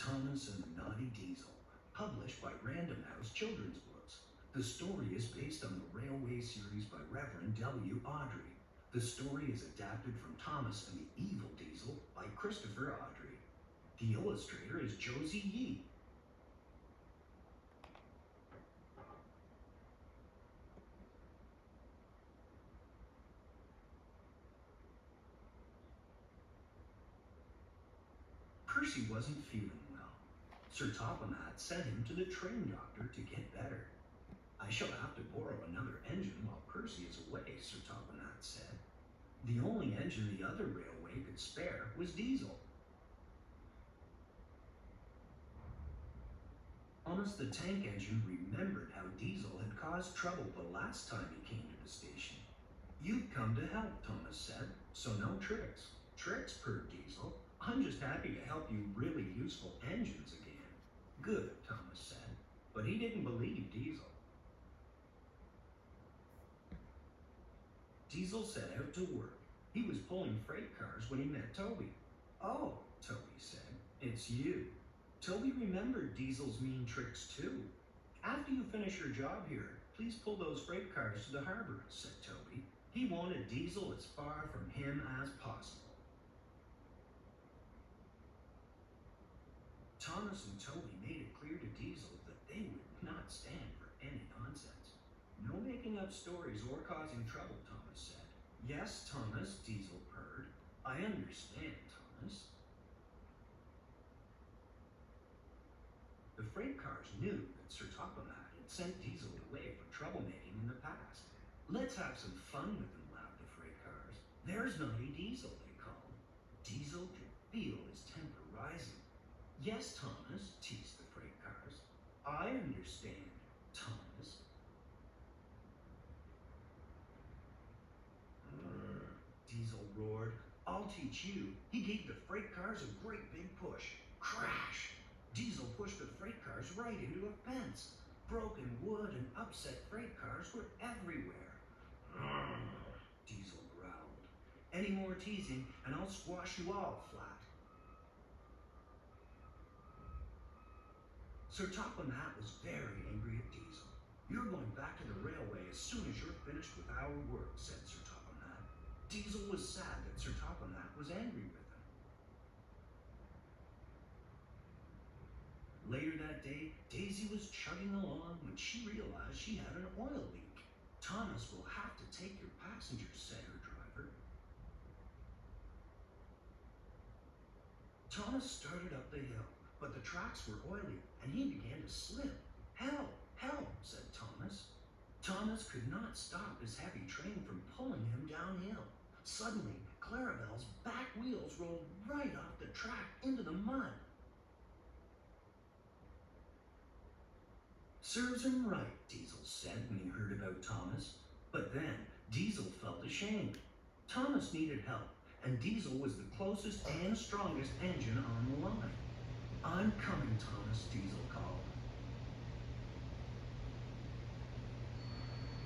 Thomas and the Naughty Diesel, published by Random House Children's Books. The story is based on the Railway series by Reverend W. Awdry. The story is adapted from Thomas and the Evil Diesel by Christopher Awdry. The illustrator is Josie Yee. Percy wasn't feeling well. Sir Topham-Hatt sent him to the train doctor to get better. "I shall have to borrow another engine while Percy is away," Sir Topham-Hatt said. The only engine the other railway could spare was Diesel. Thomas the Tank Engine remembered how Diesel had caused trouble the last time he came to the station. "You've come to help," Thomas said, "so no tricks." "Tricks?" purred Diesel. "I'm just happy to help you really useful engines again." "Good," Thomas said, but he didn't believe Diesel. Diesel set out to work. He was pulling freight cars when he met Toby. "Oh," Toby said, "it's you." Toby remembered Diesel's mean tricks too. "After you finish your job here, please pull those freight cars to the harbor," said Toby. He wanted Diesel as far from him as possible. Thomas and Toby made it clear to Diesel that they would not stand for any nonsense. "No making up stories or causing trouble," Thomas said. "Yes, Thomas," Diesel purred. "I understand, Thomas." The freight cars knew that Sir Topham-Hatt had sent Diesel away for troublemaking in the past. "Let's have some fun with him," laughed the freight cars. "There's Naughty Diesel," they called. Diesel could feel his temper rising. "Yes, Thomas," teased the freight cars. "I understand, Thomas." Diesel roared. "I'll teach you." He gave the freight cars a great big push. Crash! Diesel pushed the freight cars right into a fence. Broken wood and upset freight cars were everywhere. Diesel growled. "Any more teasing and I'll squash you all flat." Sir Topham-Hatt was very angry at Diesel. "You're going back to the railway as soon as you're finished with our work," said Sir Topham-Hatt. Diesel was sad that Sir Topham-Hatt was angry with him. Later that day, Daisy was chugging along when she realized she had an oil leak. "Thomas will have to take your passengers," said her driver. Thomas started up the hill, but the tracks were oily and he began to slip. "Help! Help!" said Thomas. Thomas could not stop his heavy train from pulling him downhill. Suddenly, Clarabelle's back wheels rolled right off the track into the mud. "Serves him right," Diesel said when he heard about Thomas. But then Diesel felt ashamed. Thomas needed help, and Diesel was the closest and strongest engine on the line. "I'm coming, Thomas," Diesel called.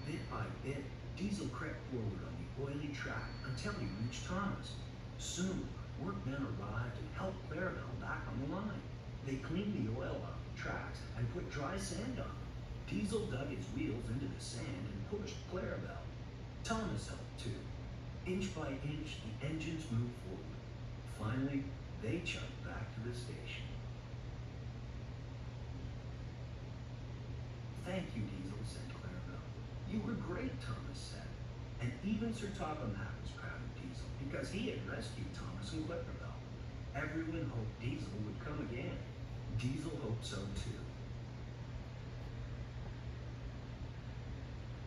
Bit by bit, Diesel crept forward on the oily track until he reached Thomas. Soon, workmen arrived and helped Clarabelle back on the line. They cleaned the oil off the tracks and put dry sand on them. Diesel dug his wheels into the sand and pushed Clarabelle. Thomas helped too. Inch by inch, the engines moved forward. Finally, they chugged back to the station. "Thank you, Diesel," said Clarabelle. "You were great," Thomas said. And even Sir Topham-Hatt was proud of Diesel because he had rescued Thomas and Clarabelle. Everyone hoped Diesel would come again. Diesel hoped so too.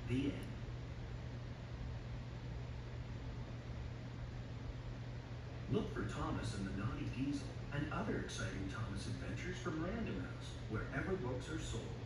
The end. Look for Thomas and the Naughty Diesel and other exciting Thomas adventures from Random House, wherever books are sold.